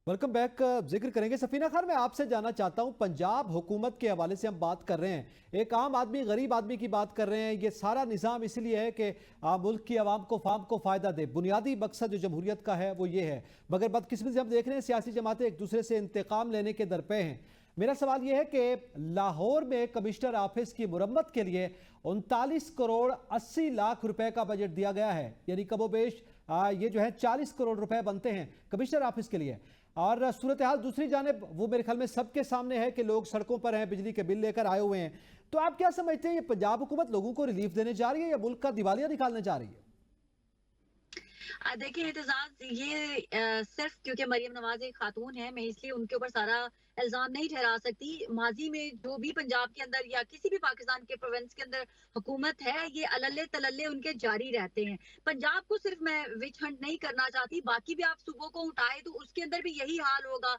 Welcome back. जिक्र करेंगे सफीना खान। मैं आपसे जानना चाहता हूं, पंजाब हुकूमत के हवाले से हम बात कर रहे हैं, एक आम आदमी गरीब आदमी की बात कर रहे हैं। ये सारा निज़ाम इसलिए है कि मुल्क की आवाम को फाम को फ़ायदा दे। बुनियादी मकसद जो जमहूरियत का है वो ये है, मगर बदकिस्मती से हम देख रहे हैं सियासी जमातें एक दूसरे से इंतकाम लेने के दरपे हैं। मेरा सवाल ये है कि लाहौर में कमिश्नर ऑफिस की मुरम्मत के लिए 39 करोड़ 80 लाख रुपए का बजट दिया गया है, यानी कमोबेश ये जो है 40 करोड़ रुपए बनते हैं कमिश्नर ऑफिस के लिए। और सूरत हाल दूसरी जानिब वो मेरे ख्याल में सबके सामने है कि लोग सड़कों पर हैं, बिजली के बिल लेकर आए हुए हैं। तो आप क्या समझते हैं, ये पंजाब हुकूमत लोगों को रिलीफ देने जा रही है या मुल्क का दिवालिया निकालने जा रही है? देखिए एहतजाज ये सिर्फ क्योंकि मरियम नवाज एक खातून है, मैं इसलिए उनके ऊपर सारा इल्जाम नहीं ठहरा सकती। माजी में जो भी पंजाब के अंदर या किसी भी पाकिस्तान के प्रोविंस के अंदर हुकूमत है, ये अलल्ले तलल्ले उनके जारी रहते हैं। पंजाब को सिर्फ मैं विच हंट नहीं करना चाहती, बाकी भी आप सूबों को उठाए तो उसके अंदर भी यही हाल होगा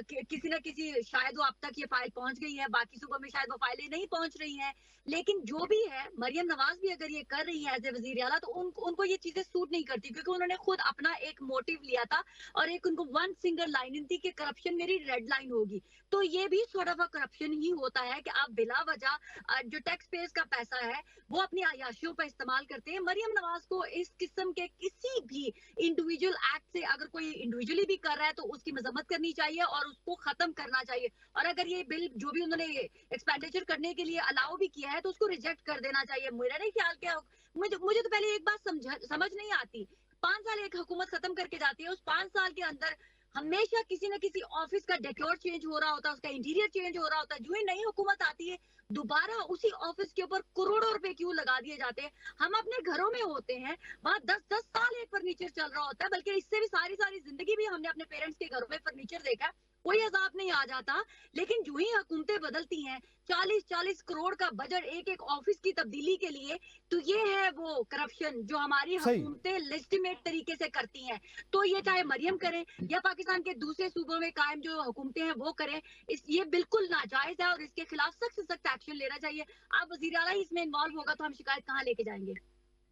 कि किसी न किसी, शायद वो अब तक ये फाइल पहुंच गई है, बाकी सूबों में शायद वो फाइलें नहीं पहुंच रही हैं। लेकिन जो भी है, मरियम नवाज भी अगर ये कर रही है एज ए वजीर आला, तो उनको ये चीजें सूट नहीं करती, क्योंकि उन्होंने खुद अपना एक मोटिव लिया था और एक उनको वन सिंगल लाइन थी कि करप्शन मेरी रेड लाइन होगी। तो ये भी सॉर्ट ऑफ करप्शन ही होता है कि आप बिला वजह जो टैक्स पेयर्स का पैसा है वो अपनी आयाशियों पर इस्तेमाल करते हैं। मरियम नवाज को इस किस्म के किसी भी इंडिविजुअल एक्ट से, अगर कोई इंडिविजुअली भी कर रहा है तो उसकी मजम्मत करनी चाहिए और उसको खत्म करना चाहिए। और अगर ये बिल जो भी उन्होंने एक्सपेंडिचर करने के लिए अलाउ भी किया है तो उसको रिजेक्ट कर देना चाहिए। मेरा नहीं ख्याल क्या, मुझे तो पहले एक बात समझ नहीं आती। 5 साल एक हुकूमत खत्म करके जाती है, उस 5 साल के अंदर हमेशा किसी न किसी ऑफिस का डेकोर चेंज हो रहा होता है, उसका इंटीरियर चेंज हो रहा होता है। जो ही नई हुकूमत आती है, दोबारा उसी ऑफिस के ऊपर करोड़ों रुपए क्यों लगा दिए जाते हैं। हम अपने घरों में होते हैं, वहां 10-10 साल एक फर्नीचर चल रहा होता है, बल्कि इससे भी सारी सारी जिंदगी भी हमने अपने पेरेंट्स के घरों में फर्नीचर देखा, कोई अजाब नहीं आ जाता। लेकिन जो ही हुकूमतें बदलती हैं, 40-40 करोड़ का बजट एक एक ऑफिस की तब्दीली के लिए, तो ये है वो करप्शन जो हमारी सही। हुकूमतें लेजिटिमेट तरीके से करती हैं। तो ये चाहे मरियम करें या पाकिस्तान के दूसरे सूबों में कायम जो हुकूमतें हैं वो करें, ये बिल्कुल नाजायज है और इसके खिलाफ सख्त से सख्त एक्शन लेना चाहिए। अब वजीर आला ही इसमें इन्वॉल्व होगा तो हम शिकायत कहाँ लेके जाएंगे।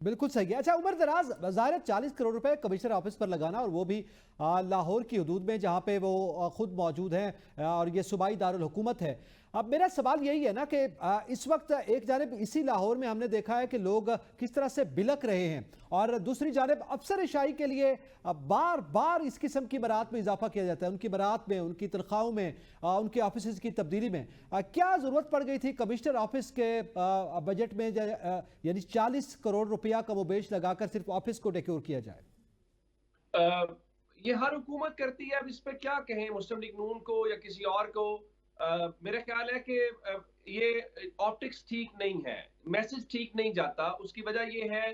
बिल्कुल सही है। अच्छा, उमर दराज, ज़ाहिर 40 करोड़ रुपए कमिश्नर ऑफिस पर लगाना, और वो भी लाहौर की हदूद में जहाँ पे वो खुद मौजूद हैं, और ये सूबाई दारुल हुकूमत है। अब मेरा सवाल यही है ना कि इस वक्त एक जानिब इसी लाहौर में हमने देखा है कि लोग किस तरह से बिलक रहे हैं, और दूसरी जानिब अफसरशाही के लिए बार बार इस किस्म की बरात में इजाफा किया जाता है, उनकी बरात में, उनकी तनख्वाहों में, उनके ऑफिस की तब्दीली में। क्या ज़रूरत पड़ गई थी कमिश्नर ऑफिस के बजट में यानी 40 करोड़ रुपया कमोबेश लगाकर सिर्फ ऑफिस को डेकोर किया जाए? ये हर हुकूमत करती है। अब इस पे क्या कहें, मुस्लिम लीग नून को या किसी और को। मेरा ख्याल है कि ये ऑप्टिक्स ठीक नहीं है, मैसेज ठीक नहीं जाता। उसकी वजह ये है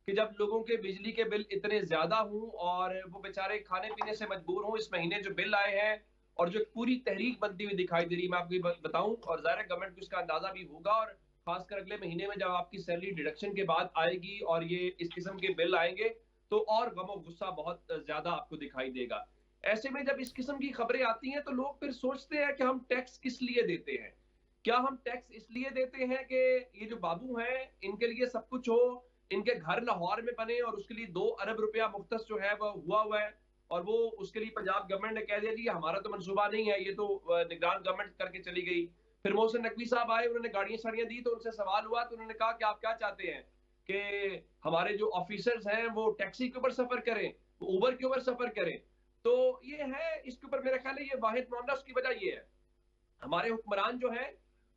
कि जब लोगों के बिजली के बिल इतने ज्यादा हों और वो बेचारे खाने पीने से मजबूर हों, इस महीने जो बिल आए हैं और जो पूरी तहरीक बनती हुई दिखाई दे रही है, मैं आपको बताऊं, और ज़ाहिर गवर्नमेंट को इसका अंदाजा भी होगा, और खासकर अगले महीने में जब आपकी सैलरी डिडक्शन के बाद आएगी और ये इस किस्म के बिल आएंगे तो और गम और गुस्सा बहुत ज्यादा आपको दिखाई देगा। ऐसे में जब इस किस्म की खबरें आती हैं तो लोग फिर सोचते हैं कि हम टैक्स किस लिए देते हैं। क्या हम टैक्स इसलिए देते हैं कि ये जो बाबू हैं इनके लिए सब कुछ हो, इनके घर लाहौर में बने और उसके लिए 2 अरब रुपया मुख्तस जो है वो हुआ है, और वो उसके लिए पंजाब गवर्नमेंट ने कह दिया जी हमारा तो मनसूबा नहीं है, ये तो निगरान गवर्नमेंट करके चली गई। फिर मोहसिन नकवी साहब आए, उन्होंने गाड़ियां शाड़ियां दी, तो उनसे सवाल हुआ तो उन्होंने कहा कि आप क्या चाहते हैं कि हमारे जो ऑफिसर्स हैं वो टैक्सी के ऊपर सफर करें, वो उबर के ऊपर सफर करें। तो ये है, इसके ऊपर मेरा ख्याल है ये वाहिद मामला। उसकी वजह ये है हमारे हुक्मरान जो है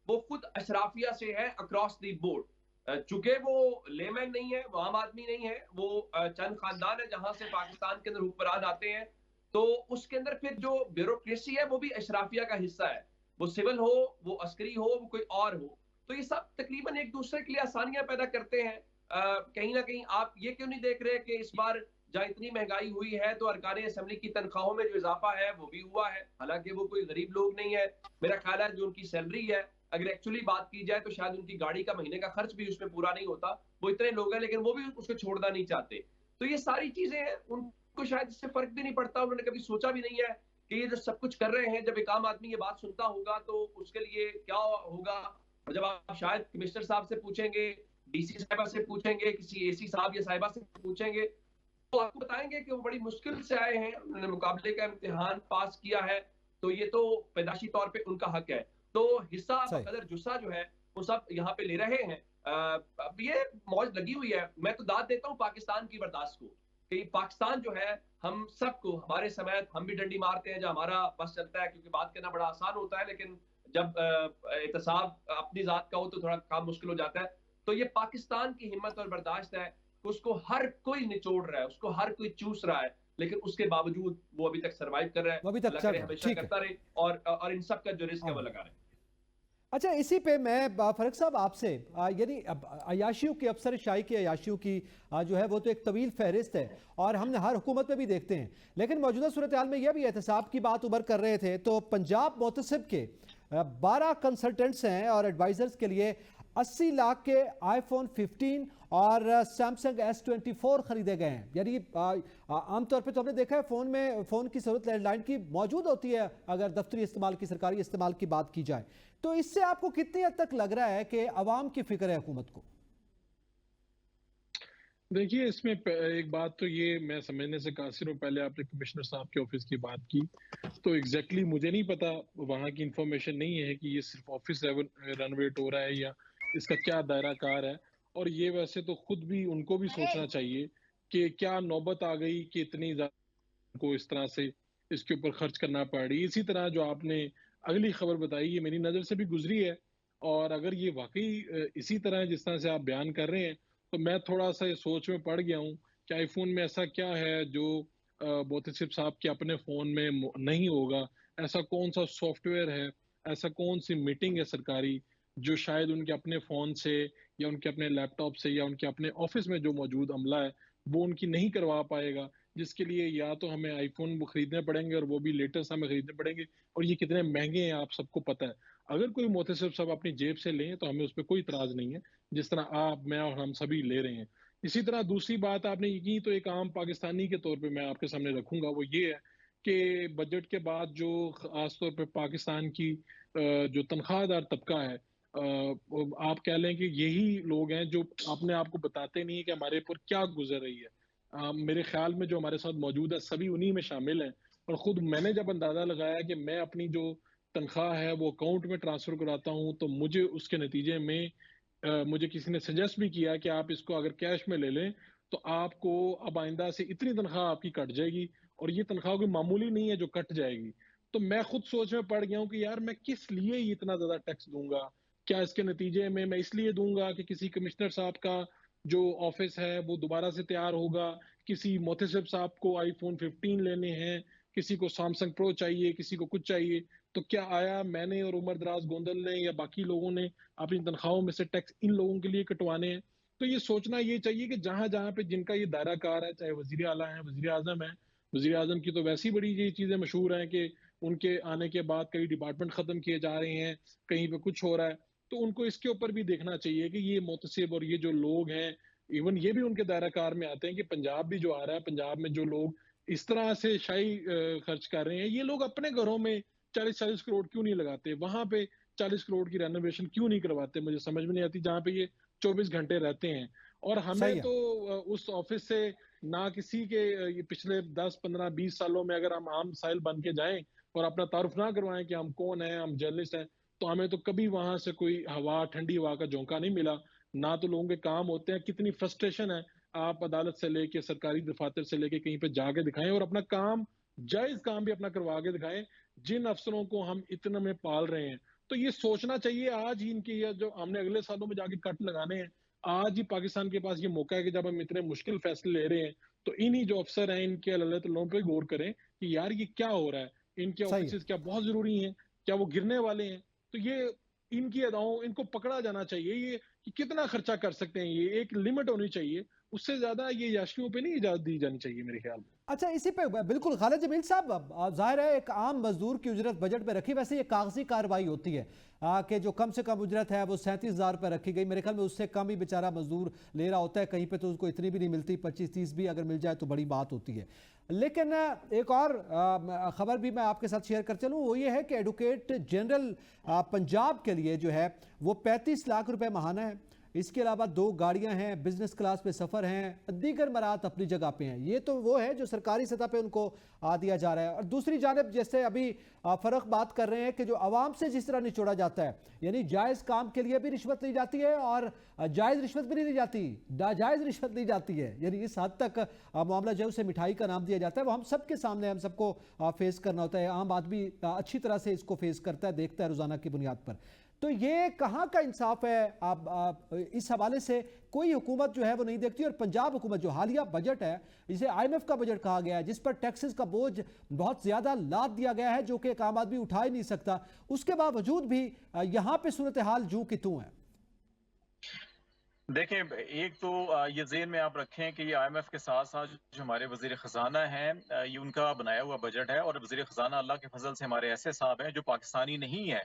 वो खुद अशराफिया से है अक्रॉस द बोर्ड। चूंकि वो लेमैन नहीं है, वो आम आदमी नहीं है, वो चंद खानदान है जहां से पाकिस्तान के अंदर हुक्मरान आते हैं, तो उसके अंदर फिर जो ब्यूरोक्रेसी है वो भी अशराफिया का हिस्सा है। वो सिविल हो, वो अस्करी हो, वो कोई और हो, तो ये सब तकरीबन एक दूसरे के लिए आसानियां पैदा करते हैं। कहीं ना कहीं आप ये क्यों नहीं देख रहे कि इस बार जहाँ इतनी महंगाई हुई है तो अरकान असेंबली की तनख्वाहों में जो इजाफा है वो भी हुआ है, हालांकि वो कोई गरीब लोग नहीं है। मेरा ख्याल है जो उनकी सैलरी है, अगर एक्चुअली बात की जाए तो शायद उनकी गाड़ी का महीने का खर्च भी उसमें पूरा नहीं होता। वो इतने लोग हैं लेकिन वो भी उसको छोड़ना नहीं चाहते। तो ये सारी चीजें हैं, उनको शायद इससे फर्क भी नहीं पड़ता, उन्होंने कभी सोचा भी नहीं है कि ये जो सब कुछ कर रहे हैं, जब एक आम आदमी ये बात सुनता होगा तो उसके लिए क्या होगा। और जब आप शायद कमिश्नर साहब से पूछेंगे, डीसी साहिबा से पूछेंगे, किसी एसी साहब या साहिबा से पूछेंगे, تو آپ کو بتائیں گے کہ وہ بڑی مشکل سے آئے ہیں, انہوں نے مقابلے کا امتحان پاس کیا ہے, تو یہ تو پیدائشی طور پہ ان کا حق ہے. تو حصہ بقدر جسہ جو ہے وہ سب یہاں پہ لے رہے ہیں. اب یہ موج لگی ہوئی ہے. میں تو داد دیتا ہوں پاکستان کی برداشت کو, کہ پاکستان جو ہے ہم سب کو, ہمارے سمیت ہم بھی ڈنڈی مارتے ہیں جب ہمارا بس چلتا ہے, کیونکہ بات کرنا بڑا آسان ہوتا ہے, لیکن جب احتساب اپنی ذات کا ہو تو تھوڑا کام مشکل ہو جاتا ہے. تو یہ پاکستان کی ہمت اور برداشت ہے, اس کو ہر کوئی نچوڑ رہا ہے, اس کو ہر کوئی چوس رہا ہے, لیکن اس کے باوجود وہ ابھی تک سروائیو کر رہا ہے. وہ ابھی تک اللہ چل کرے رہا ہے. ہمیشہ ٹھیک ہے. کرتا رہے, اور ان سب کا جو رزق ہے وہ لگا رہے. اچھا, اسی پہ میں فرق صاحب آپ سے, یعنی عیاشیوں کی, افسر شاہی کی عیاشیوں کی جو ہے وہ تو ایک طویل فہرست ہے, اور ہم نے ہر حکومت میں بھی دیکھتے ہیں, لیکن موجودہ صورتحال میں یہ بھی احتساب کی بات ابھر کر رہے تھے, تو پنجاب محتسب کے 12 کنسلٹنٹس ہیں اور ایڈوائزرز کے لیے 80 لاکھ کے آئی فون 15 اور سیمسنگ S24 خریدے گئے ہیں. یعنی عام طور پہ تو ہم نے دیکھا ہے فون کی ضرورت لینڈ لائن کی موجود ہوتی ہے اگر دفتری استعمال کی, سرکاری استعمال کی بات کی جائے, تو اس سے آپ کو کتنی حد تک لگ رہا ہے کہ عوام کی فکر ہے حکومت کو؟ دیکھیے, اس میں ایک بات تو یہ میں سمجھنے سے قاصر ہوں. پہلے آپ نے کمشنر صاحب کے آفس کی بات کی, تو ایگزیکٹلی مجھے نہیں پتا, وہاں کی انفارمیشن نہیں ہے کہ یہ صرف آفس رینویٹ ہو رہا ہے یا اس کا کیا دائرہ کار ہے. اور یہ ویسے تو خود بھی ان کو بھی سوچنا چاہیے کہ کیا نوبت آ گئی کہ اتنی زیادہ کو اس طرح سے اس کے اوپر خرچ کرنا پڑ رہی. اسی طرح جو آپ نے اگلی خبر بتائی, یہ میری نظر سے بھی گزری ہے, اور اگر یہ واقعی اسی طرح جس طرح سے آپ بیان کر رہے ہیں, تو میں تھوڑا سا یہ سوچ میں پڑ گیا ہوں کہ آئی فون میں ایسا کیا ہے جو محتسب صاحب کے اپنے فون میں نہیں ہوگا. ایسا کون سا سافٹ ویئر ہے, ایسا کون سی میٹنگ ہے سرکاری جو شاید ان کے اپنے فون سے یا ان کے اپنے لیپ ٹاپ سے یا ان کے اپنے آفس میں جو موجود عملہ ہے وہ ان کی نہیں کروا پائے گا, جس کے لیے یا تو ہمیں آئی فون خریدنے پڑیں گے, اور وہ بھی لیٹسٹ ہمیں خریدنے پڑیں گے, اور یہ کتنے مہنگے ہیں آپ سب کو پتہ ہے. اگر کوئی محتسب صاحب اپنی جیب سے لیں تو ہمیں اس پہ کوئی اعتراض نہیں ہے, جس طرح آپ, میں اور ہم سبھی لے رہے ہیں. اسی طرح دوسری بات آپ نے یہ کی, تو ایک عام پاکستانی کے طور پہ میں آپ کے سامنے رکھوں گا, وہ یہ ہے کہ بجٹ کے بعد جو خاص طور پہ پاکستان کی جو تنخواہ دار طبقہ ہے, آپ کہہ لیں کہ یہی لوگ ہیں جو اپنے آپ کو بتاتے نہیں ہیں کہ ہمارے اوپر کیا گزر رہی ہے. میرے خیال میں جو ہمارے ساتھ موجود ہے سبھی انہی میں شامل ہیں, اور خود میں نے جب اندازہ لگایا کہ میں اپنی جو تنخواہ ہے وہ اکاؤنٹ میں ٹرانسفر کراتا ہوں, تو مجھے اس کے نتیجے میں مجھے کسی نے سجیسٹ بھی کیا کہ آپ اس کو اگر کیش میں لے لیں تو آپ کو اب آئندہ سے اتنی تنخواہ آپ کی کٹ جائے گی, اور یہ تنخواہ کوئی معمولی نہیں ہے جو کٹ جائے گی. تو میں خود سوچ میں پڑ گیا ہوں کہ یار میں کس لیے اتنا زیادہ ٹیکس دوں گا. کیا اس کے نتیجے میں اس لیے دوں گا کہ کسی کمشنر صاحب کا جو آفس ہے وہ دوبارہ سے تیار ہوگا, کسی محتسب صاحب کو آئی فون 15 لینے ہیں, کسی کو سیمسنگ پرو چاہیے, کسی کو کچھ چاہیے, تو کیا آیا میں نے اور عمر دراز گوندل نے یا باقی لوگوں نے اپنی تنخواہوں میں سے ٹیکس ان لوگوں کے لیے کٹوانے ہیں؟ تو یہ سوچنا یہ چاہیے کہ جہاں جہاں پہ جن کا یہ دائرہ کار ہے, چاہے وزیر اعلیٰ ہیں, وزیر اعظم ہیں, وزیر اعظم کی تو ویسی بڑی یہ چیزیں مشہور ہیں کہ ان کے آنے کے بعد کئی ڈپارٹمنٹ ختم کیے جا رہے ہیں, کہیں پہ کچھ ہو رہا ہے, تو ان کو اس کے اوپر بھی دیکھنا چاہیے کہ یہ محتسب اور یہ جو لوگ ہیں, ایون یہ بھی ان کے دائرہ کار میں آتے ہیں کہ پنجاب بھی جو آ رہا ہے, پنجاب میں جو لوگ اس طرح سے شاہی خرچ کر رہے ہیں, یہ لوگ اپنے گھروں میں 40 کروڑ کیوں نہیں لگاتے, وہاں پہ 40 کروڑ کی رینوویشن کیوں نہیں کرواتے, مجھے سمجھ میں نہیں آتی, جہاں پہ یہ 24 گھنٹے رہتے ہیں. اور ہمیں تو اس آفس سے نہ کسی کے پچھلے 10 15 20 سالوں میں اگر ہم عام سائل بن کے جائیں اور اپنا تعارف نہ کروائیں کہ ہم کون ہیں, ہم جرنلسٹ ہیں, تو ہمیں تو کبھی وہاں سے کوئی ہوا, ٹھنڈی ہوا کا جھونکا نہیں ملا, نہ تو لوگوں کے کام ہوتے ہیں. کتنی فرسٹریشن ہے, آپ عدالت سے لے کے سرکاری دفاتر سے لے کے کہیں پہ جا کے دکھائیں, اور اپنا کام, جائز کام بھی اپنا کروا کے دکھائیں, جن افسروں کو ہم اتنے میں پال رہے ہیں. تو یہ سوچنا چاہیے آج ہی ان کی, جو ہم نے اگلے سالوں میں جا کے کٹ لگانے ہیں, آج ہی پاکستان کے پاس یہ موقع ہے کہ جب ہم اتنے مشکل فیصلے لے رہے ہیں تو انہی جو افسر ہیں ان کے اللہ تعالیٰ پہ غور کریں کہ یار یہ کیا ہو رہا ہے, ان کے آفیسز کیا بہت ضروری ہیں, کیا وہ گرنے والے ہیں. تو یہ ان کی اداؤں, ان کو پکڑا جانا چاہیے, یہ کہ کتنا خرچہ کر سکتے ہیں, یہ ایک لمٹ ہونی چاہیے, اس سے زیادہ یہ یاشیوں پہ نہیں اجازت دی جانی چاہیے میرے خیال میں. اچھا, اسی پہ بالکل خالد جمیل صاحب, ظاہر ہے ایک عام مزدور کی اجرت بجٹ میں رکھی, ویسے یہ کاغذی کارروائی ہوتی ہے کہ جو کم سے کم اجرت ہے وہ 37,000 پہ رکھی گئی, میرے خیال میں اس سے کم ہی بیچارہ مزدور لے رہا ہوتا ہے, کہیں پہ تو اس کو اتنی بھی نہیں ملتی, 25-30 بھی اگر مل جائے تو بڑی بات ہوتی ہے. لیکن ایک اور خبر بھی میں آپ کے ساتھ شیئر کر چلوں, وہ یہ ہے کہ ایڈوکیٹ جنرل پنجاب کے لیے جو ہے وہ 35 لاکھ روپے ماہانہ ہے. इसके अलावा 2 गाड़ियां हैं, बिजनेस क्लास पे सफ़र हैं, दीगर मराहत अपनी जगह पे हैं। ये तो वो है जो सरकारी सतह पे उनको दिया जा रहा है। और दूसरी जानब जैसे अभी फ़र्क बात कर रहे हैं कि जो आवाम से जिस तरह निचोड़ा जाता है, यानी जायज़ काम के लिए भी रिश्वत ली जाती है और जायज़ रिश्वत भी नहीं ली जाती, नाजायज़ रिश्वत ली जाती है। यानी इस हद तक मामला जो है उसे मिठाई का नाम दिया जाता है। वो हम सबके सामने, हम सबको फेस करना होता है। आम आदमी अच्छी तरह से इसको फेस करता है, देखता है रोज़ाना की बुनियाद पर। तो ये कहाँ का इंसाफ है? आप इस हवाले से कोई हुकूमत जो है वो नहीं देखती। और पंजाब हुकूमत जो हालिया बजट है, जिसे IMF का बजट कहा गया है, जिस पर टैक्सेस का बोझ बहुत ज़्यादा लाद दिया गया है, जो कि एक आम आदमी उठा ही नहीं सकता, उसके बावजूद भी यहाँ पे सूरत हाल जूं की तूं है। देखें, एक तो ये ज़हन में आप रखें कि ये IMF के साथ साथ जो हमारे वज़ीर ख़ज़ाना हैं, ये उनका बनाया हुआ बजट है। और वज़ीर ख़ज़ाना अल्लाह के फजल से हमारे ऐसे साहब हैं जो पाकिस्तानी नहीं है।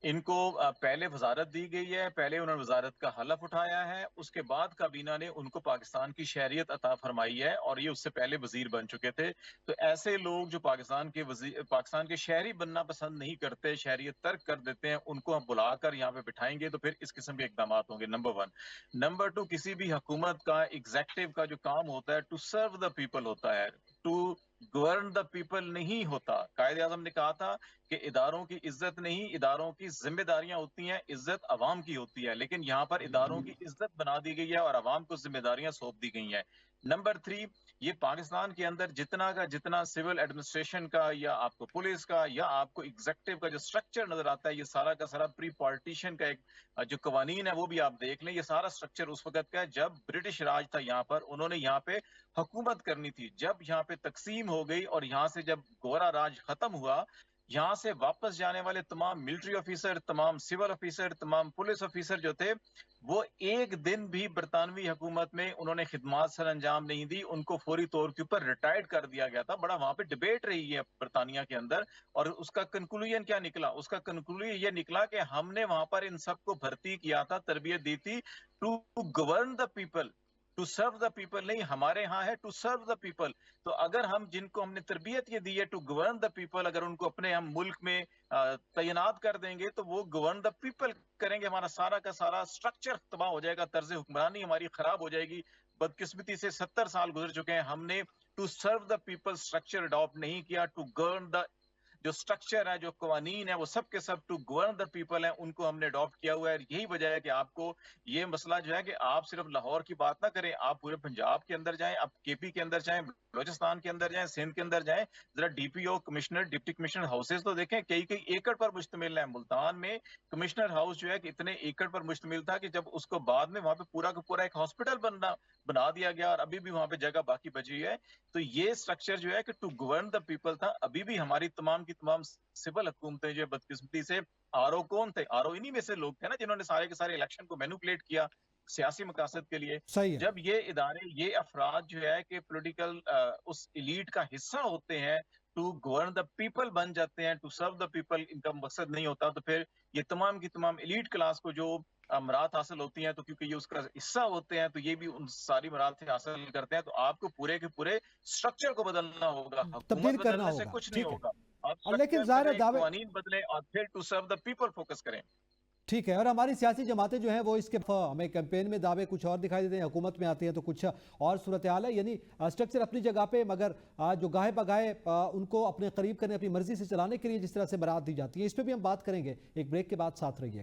इनको पहले वजारत दी गई है, पहले उन्होंने वजारत का हलफ उठाया है, उसके बाद काबीना ने उनको पाकिस्तान की शहरियत अता फरमाई है और ये उससे पहले वजीर बन चुके थे। तो ऐसे लोग जो पाकिस्तान के शहरी बनना पसंद नहीं करते, शहरियत तर्क कर देते हैं, उनको हम बुलाकर यहाँ पे बिठाएंगे तो फिर इस किस्म के इकदाम होंगे। नंबर 1। नंबर 2, किसी भी हुकूमत का एग्जेक्टिव का जो काम होता है टू सर्व द पीपल होता है, टू गवर्न द पीपल नहीं होता। कायदे आज़म ने कहा था कि इदारों की इज्जत नहीं, इदारों की जिम्मेदारियां होती हैं, इज्जत अवाम की होती है। लेकिन यहाँ पर इदारों की इज्जत बना दी गई है और अवाम को जिम्मेदारियां सौंप दी गई हैं। नंबर 3, ये पाकिस्तान के अंदर जितना सिविल एडमिनिस्ट्रेशन का या आपको पुलिस का या आपको एग्जेक्टिव का जो स्ट्रक्चर नजर आता है, ये सारा का सारा प्री पार्टीशन का एक जो कवानीन है वो भी आप देख लें। ये सारा स्ट्रक्चर उस वक्त का है जब ब्रिटिश राज था यहाँ पर, उन्होंने यहाँ पे हुकूमत करनी थी। जब यहाँ पे तकसीम हो गई और यहाँ से जब गोरा राज खत्म हुआ, यहाँ से वापस जाने वाले तमाम मिलिट्री ऑफिसर, तमाम सिविल ऑफिसर, तमाम पुलिस ऑफिसर जो थे, वो एक दिन भी बरतानवी हुकूमत में उन्होंने खिदमात सर अंजाम नहीं दी। उनको फौरी तौर के ऊपर रिटायर्ड कर दिया गया था। बड़ा वहां पे डिबेट रही है बरतानिया के अंदर और उसका कंक्लूजन क्या निकला? उसका कंक्लूजन ये निकला कि हमने वहां पर इन सबको भर्ती किया था, तरबियत दी थी to govern the people, to serve the people नहीं। हमारे यहाँ है टू सर्व द पीपल। तो अगर हम जिनको हमने तरबियत ये दी है टू गवर्न द पीपल, अगर उनको अपने हम मुल्क में तैनात कर देंगे तो वो गवर्न द पीपल करेंगे। हमारा सारा का सारा स्ट्रक्चर तबाह हो जाएगा, तर्ज हुक्मरानी हमारी खराब हो जाएगी। बदकिस्मती से 70 साल गुजर चुके हैं, हमने to serve the people structure adopt नहीं किया। टू गवर्न द जो स्ट्रक्चर है, जो कवानीन है, वो सब के सब टू गवर्न द पीपल है, उनको हमने अडॉप्ट किया हुआ है। यही वजह है कि आपको ये मसला जो है कि आप सिर्फ लाहौर की बात ना करें, आप पूरे पंजाब के अंदर जाएं, आप KP के अंदर जाएं, बलोचिस्तान के अंदर जाएं, सिंध के अंदर जाएं, जरा DPO commissioner, deputy commissioner houses तो देखें, कई एकड़ पर मुश्तमिल है। मुल्तान में कमिश्नर हाउस जो है कि इतने एकड़ पर मुश्तमिल था कि जब उसको बाद में वहां पे पूरा का पूरा एक हॉस्पिटल बना दिया गया और अभी भी वहां पे जगह बाकी बची है। तो ये स्ट्रक्चर जो है कि टू गवर्न द पीपल था। अभी भी हमारी तमाम की तमाम सिविल हुकूमतें जो बदकिस्मती से RO कौन थे? RO इन्हीं में से लोग थे ना जिन्होंने सारे के सारे इलेक्शन को मैनिपुलेट किया सियासी मकासद के लिए। सही है। जब ये इदारे, ये अफराद जो है कि पॉलिटिकल उस एलीट का हिस्सा होते हैं, टू गवर्न द पीपल बन जाते हैं, टू सर्व द पीपल इनका मकसद नहीं होता, तो फिर ये तमाम की तमाम एलीट क्लास को जो मराहत हासिल होती हैं, तो क्योंकि ये उसका हिस्सा होते हैं तो ये भी उन सारी मराहत हासिल करते हैं। तो आपको पूरे के पूरे स्ट्रक्चर को बदलना होगा, तब्दील हुकूमत करना बदलने से होगा। कुछ नहीं ठीक है। होगा। आप लेकिन स्ट्रक्चर ज़ाहिर है बदलें, दावे, कवानीन बदलें और फिर to serve the people focus करें। ठीक है। और हमारी सियासी जमातें जो हैं वो इसके हमें कैंपेन में दावे कुछ और दिखाई देते हैं, हुकूमत में आती हैं तो कुछ और सूरत हाल है। यानी स्ट्रक्चर अपनी जगह पे, मगर जो गाहे बगाहे उनको अपने करीब करने, अपनी मर्जी से चलाने के लिए जिस तरह से बरात दी जाती है, इस पर भी हम बात करेंगे। एक ब्रेक के बाद साथ रहिए।